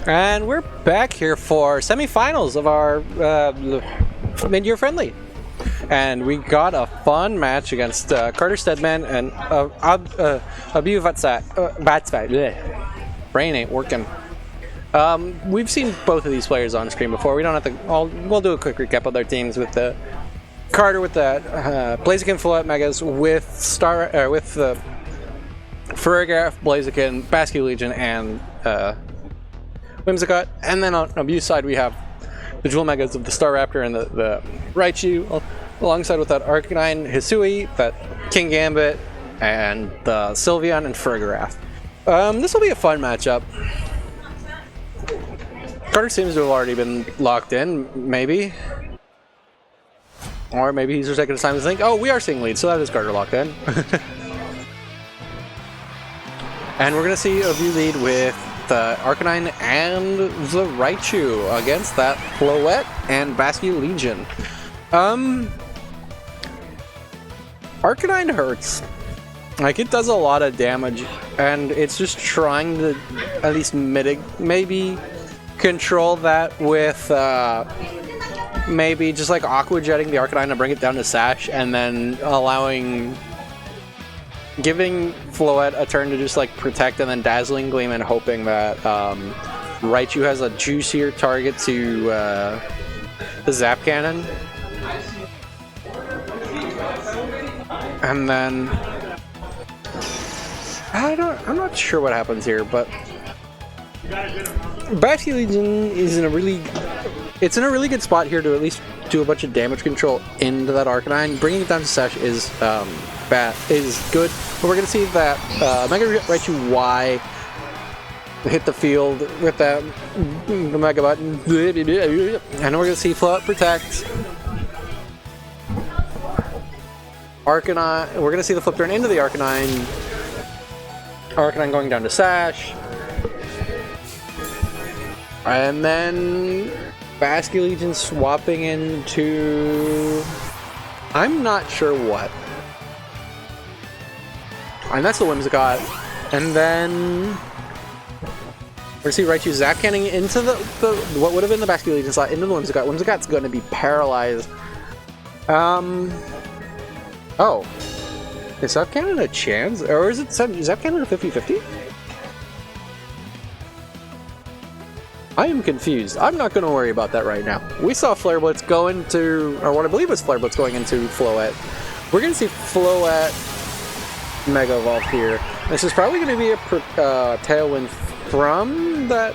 And we're back here for semifinals of our mid-year friendly. And we got a fun match against Carter Steadman and Abhyu Vatsavai. Brain ain't working. We've seen both of these players on screen before. We don't have to. We'll do a quick recap of their teams with the Carter with the Blaziken Full Out Megas with Ferrigraph, Blaziken, Basque Legion, and Whimsicott. And then on Abhu's side we have the Jewel Megas of the Staraptor and the Raichu, alongside with that Arcanine, Hisui, that King Gambit, and the Sylveon and Ferrigraph. This will be a fun matchup. Carter seems to have already been locked in, maybe. Or maybe he's just taking his time to think, oh, we are seeing leads, so that is Carter locked in. And we're going to see Abhyu lead with the Arcanine and the Raichu against that Floette and Basque Legion. Arcanine hurts. Like, it does a lot of damage, and it's just trying to at least maybe control that with maybe just like Aqua Jetting the Arcanine to bring it down to Sash, and then giving Floette a turn to just like protect, and then Dazzling Gleam, and hoping that Raichu has a juicier target to the Zap Cannon. And then I'm not sure what happens here, but Basque Legion is in a really good spot here to at least do a bunch of damage control into that Arcanine. Bringing it down to Sash is good, but we're gonna see that Mega Raichu Y hit the field with that Mega Button, and we're gonna see Floette protect. Arcanine, we're gonna see the flip turn into the Arcanine. Arcanine going down to Sash. And then Basque Legion swapping into... I'm not sure what. And that's the Whimsicott. And then we're gonna see Raichu Zap Canning into the what would have been the Basque Legion slot into the Whimsicott. Whimsicott's gonna be paralyzed. Oh. Is Zap Cannon a chance? Or is Zap Cannon a 50-50? I am confused. I'm not going to worry about that right now. We saw Flare Blitz go into, or what I believe was Flare Blitz going into Floette. We're going to see Floette Mega Evolve here. This is probably going to be a tailwind from that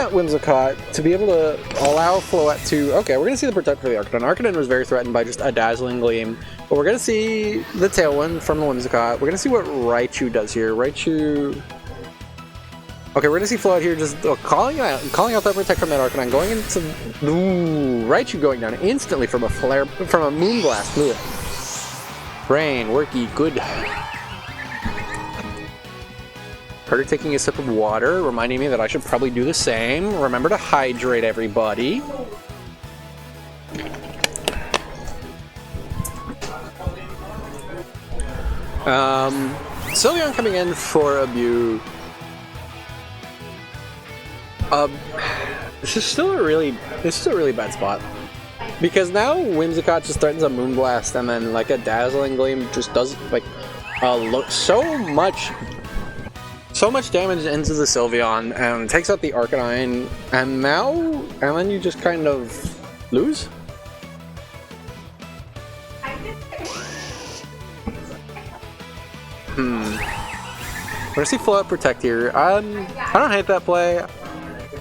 Whimsicott to be able to allow Floette to... Okay, we're going to see the Protect for the Arcanine. Arcanine was very threatened by just a Dazzling Gleam, but we're going to see the tailwind from the Whimsicott. We're going to see what Raichu does here. Okay, we're going to see Floette here just calling out that Protect from that Arcanine, going into... Ooh, Raichu going down instantly from a Moonblast. Ugh. Brain, worky, good. Carter taking a sip of water, reminding me that I should probably do the same. Remember to hydrate, everybody. Sylveon coming in for Abhyu. This is still a really bad spot, because now Whimsicott just threatens a Moonblast, and then like a Dazzling Gleam just does like so much damage into the Sylveon and takes out the Arcanine, and then you just kind of lose. We're gonna see Floette protect here. I don't hate that play,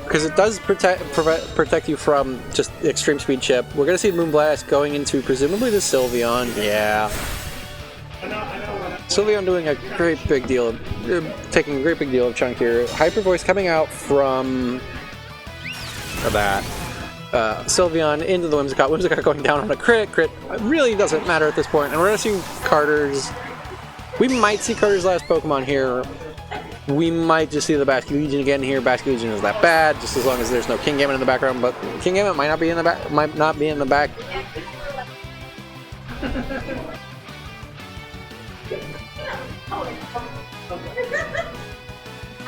because it does protect you from just extreme speed chip. We're gonna see Moonblast going into presumably the Sylveon. Yeah. Sylveon doing a great big deal, taking a great big deal of chunk here. Hyper Voice coming out from that. Sylveon into the Whimsicott. Whimsicott going down on a crit. Crit really doesn't matter at this point. And we're going to see Carter's... We might see Carter's last Pokemon here. We might just see the Basque Legion again here. Basque Legion is that bad, just as long as there's no King Gambit in the background. But King Gambit might not be in the back. Might not be in the back.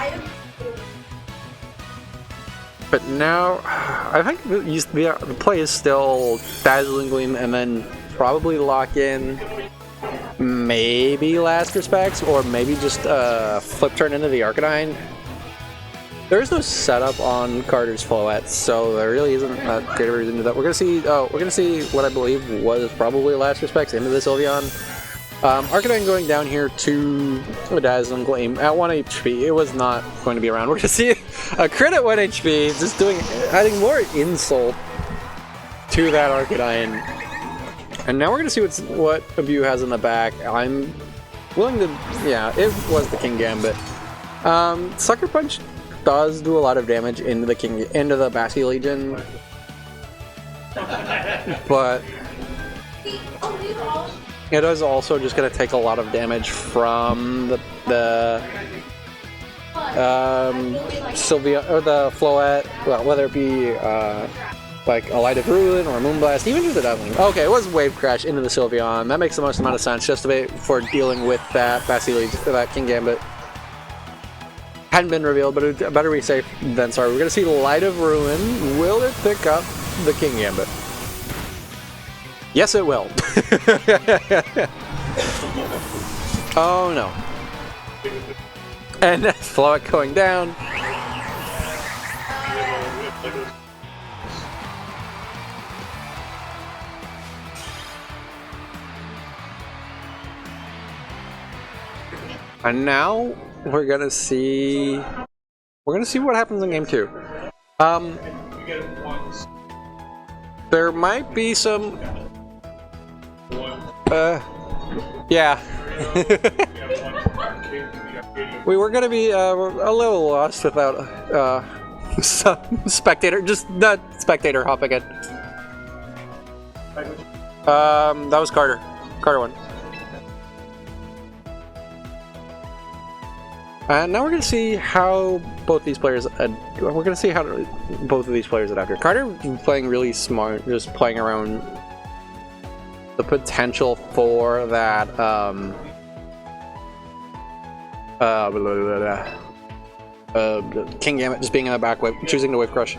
I But now, I think the play is still Dazzling Gleam and then probably lock in maybe Last Respects or maybe just flip turn into the Arcanine. There's no setup on Carter's Floette, so there really isn't that great of a reason to do that. We're gonna see what I believe was probably Last Respects into the Sylveon. Arcanine going down here to a Dazzling Gleam at 1 HP. It was not going to be around. We're going to see a crit at 1 HP, just adding more insult to that Arcanine. And now we're going to see what Abhyu has in the back. I'm willing to, yeah, it was the King Gambit. Sucker Punch does do a lot of damage into the Basculegion, but it is also just going to take a lot of damage from the Sylvia or the Floette, well, whether it be like a Light of Ruin or Moonblast, even just the Dazzling. Okay, it was Wave Crash into the Sylveon. That makes the most amount of sense just for dealing with that Basculegion, that King Gambit. Hadn't been revealed, but it better be safe than sorry. We're going to see Light of Ruin. Will it pick up the King Gambit? Yes, it will. Oh no. And Floette going down. And now we're gonna see what happens in game 2. There might be some yeah. We were gonna be a little lost without some spectator, just not spectator hopping in. That was Carter. Carter won. And now we're gonna see how both these players. We're gonna see how both of these players adapt here. Carter playing really smart, just playing around the potential for that King Gambit just being in the back wave, choosing to Wave Crush.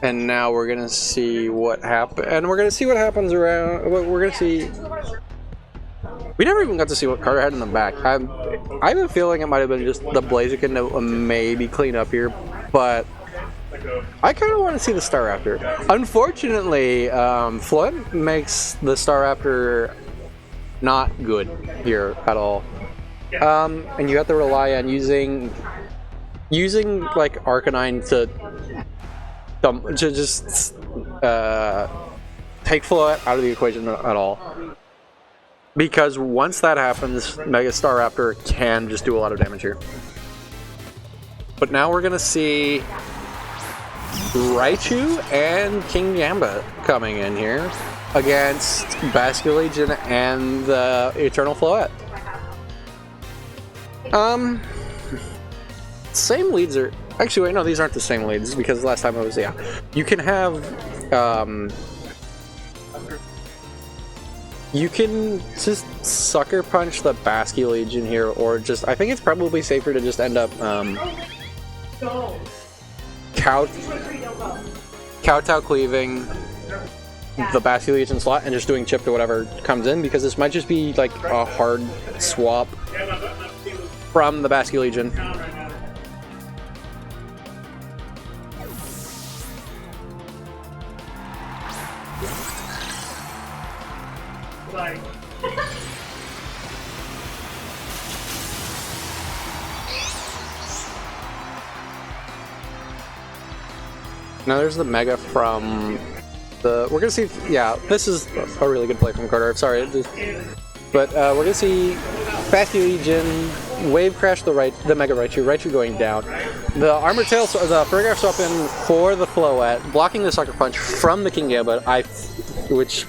And now we're gonna see what happens. And we're gonna see what happens around. We're gonna see. We never even got to see what Carter had in the back. I have a feeling it might have been just the Blaziken to maybe clean up here, but I kind of want to see the Staraptor. Unfortunately, Flood makes the Staraptor not good here at all, and you have to rely on using like Arcanine to just take Floette out of the equation at all. Because once that happens, Mega Staraptor can just do a lot of damage here. But now we're gonna see Raichu and King Gambit coming in here against Basculegion and the Eternal Floette. Same leads are... Actually, wait, no, these aren't the same leads, because last time it was, yeah. You can have, you can just Sucker Punch the Basculegion here, or just, I think it's probably safer to just end up, Kowtow cleaving the Basculegion slot and just doing chip to whatever comes in, because this might just be, like, a hard swap from the Basculegion. Now there's the Mega from the... We're gonna see... Yeah, this is a really good play from Carter. I'm sorry. But we're gonna see Basculegion Wave Crash the Mega Raichu going down. The Armor Tail, the Paragraph Swap in for the Floette, blocking the Sucker Punch from the King Gambit, which...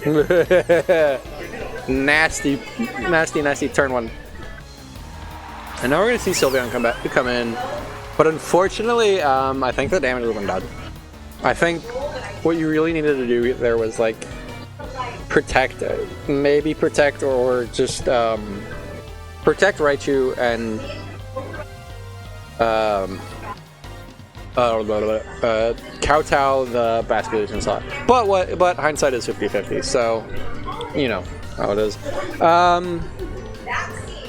nasty turn one. And now we're gonna see Sylveon come in. But unfortunately, I think the damage has been done. I think what you really needed to do there was like protect or just protect Raichu and kowtow the Basculation slot. But hindsight is 50-50, so you know how it is.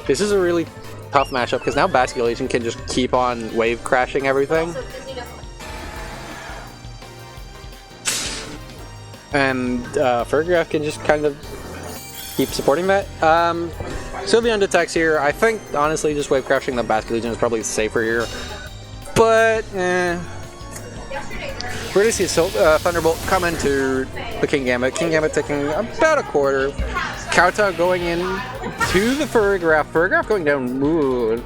This is a really tough matchup because now Basculation can just keep on wave crashing everything. And Fergraf can just kind of keep supporting that. Sylveon detects here. I think, honestly, just wave crashing the Basculation is probably safer here. But, we're going to see Thunderbolt come into the Kingambit. Kingambit taking about a quarter. Kowtow going in to the Fergraf. Fergraf going down. Ooh.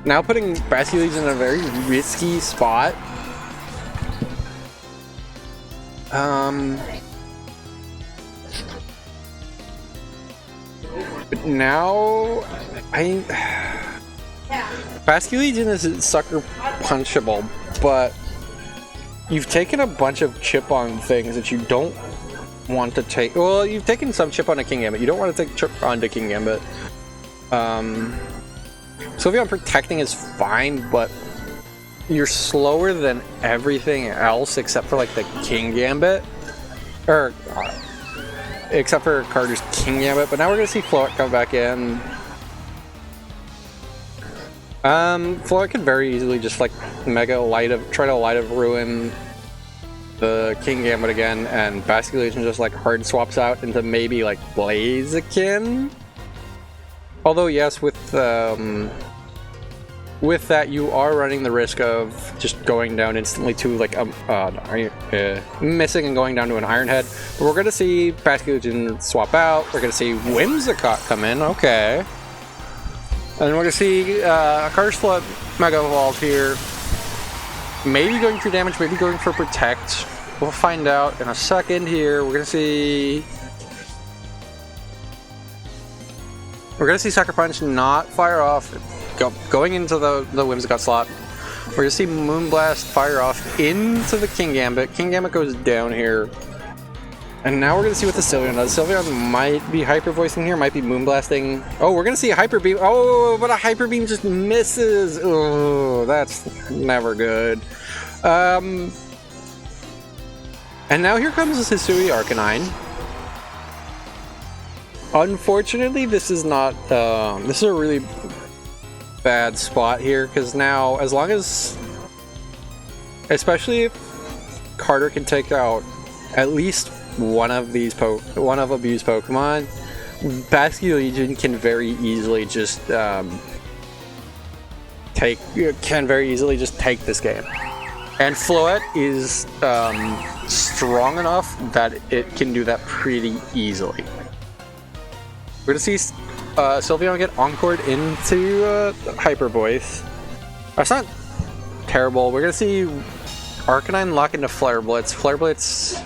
Now putting Basculation in a very risky spot. But now, Basculation is sucker punchable, but you've taken a bunch of chip on things that you don't want to take. Well, you've taken some chip on a Kingambit. You don't want to take chip onto Kingambit. Sylveon protecting is fine, but you're slower than everything else except for like the Kingambit, or except for Carter's Kingambit. But now we're gonna see Float come back in. Float could very easily just like try to Light of Ruin the Kingambit again, and Basculation just like hard swaps out into maybe like Blaziken. Although yes, with that, you are running the risk of just going down instantly to like missing and going down to an Iron Head. But we're gonna see Basculation swap out. We're gonna see Whimsicott come in. Okay, and then we're gonna see Carter's Flood Mega Evolve here. Maybe going for damage, maybe going for Protect. We'll find out in a second here. We're gonna see Sucker Punch not fire off. Going into the Whimsicott slot. We're going to see Moonblast fire off into the Kingambit. Kingambit goes down here. And now we're going to see what the Sylveon does. Sylveon might be Hyper Voicing here, might be Moonblasting. Oh, we're going to see a Hyper Beam. Oh, but a Hyper Beam just misses. Oh, that's never good. And now here comes the Hisui Arcanine. Unfortunately, this is not... this is a really bad spot here, because now, as long as... Especially if Carter can take out at least one of Abhu's Pokemon, Basculation can very easily just take this game. And Floette is strong enough that it can do that pretty easily. We're gonna see Sylveon get encored into Hyper Voice. That's not terrible. We're gonna see Arcanine lock into Flare Blitz. Flare Blitz.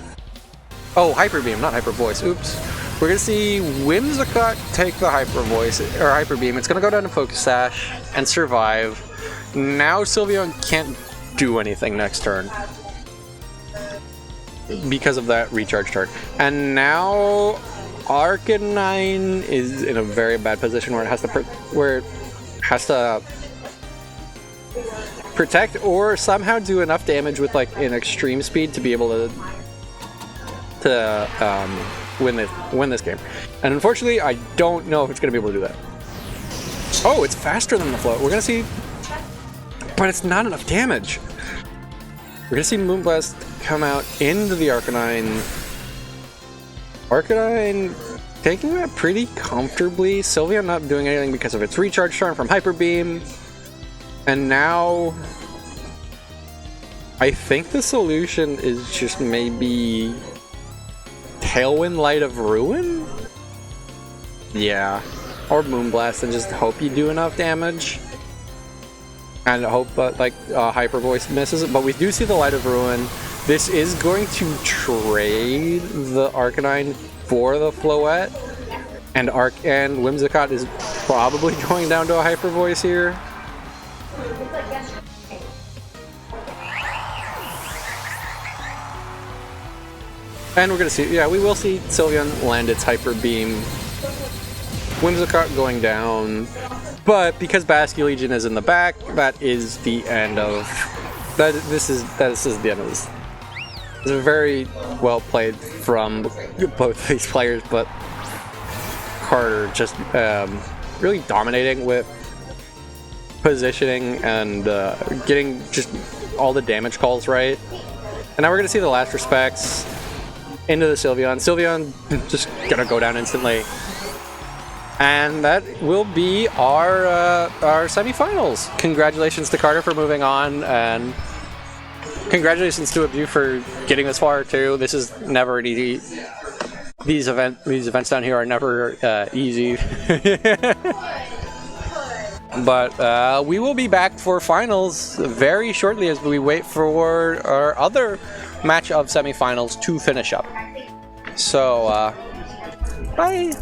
Oh, Hyper Beam, not Hyper Voice. Oops. We're gonna see Whimsicott take the Hyper Voice or Hyper Beam. It's gonna go down to Focus Sash and survive. Now Sylveon can't do anything next turn because of that recharge turn. And now Arcanine is in a very bad position where it has to protect or somehow do enough damage with like an extreme speed to be able to win this game. And unfortunately, I don't know if it's going to be able to do that. Oh, it's faster than the Float. We're going to see, but it's not enough damage. We're going to see Moonblast come out into the Arcanine. Arcanine taking that pretty comfortably. Sylveon not doing anything because of its recharge charm from Hyper Beam. And now I think the solution is just maybe Tailwind Light of Ruin? Yeah. Or Moonblast and just hope you do enough damage. And hope Hyper Voice misses it. But we do see the Light of Ruin. This is going to trade the Arcanine for the Floette, and Whimsicott is probably going down to a Hyper Voice here. And we're gonna see, yeah, we will see Sylveon land its Hyper Beam Whimsicott going down, but because Basque Legion is in the back, that is the end of that. This is the end of this. It's very well played from both of these players, but Carter just really dominating with positioning and getting just all the damage calls right. And now we're gonna see the last respects into the Sylveon. Sylveon just gonna go down instantly. And that will be our semifinals. Congratulations to Carter for moving on, and congratulations to Abhyu for getting this far too. This is never an easy. These events down here are never easy. But we will be back for finals very shortly as we wait for our other match of semifinals to finish up. So, bye.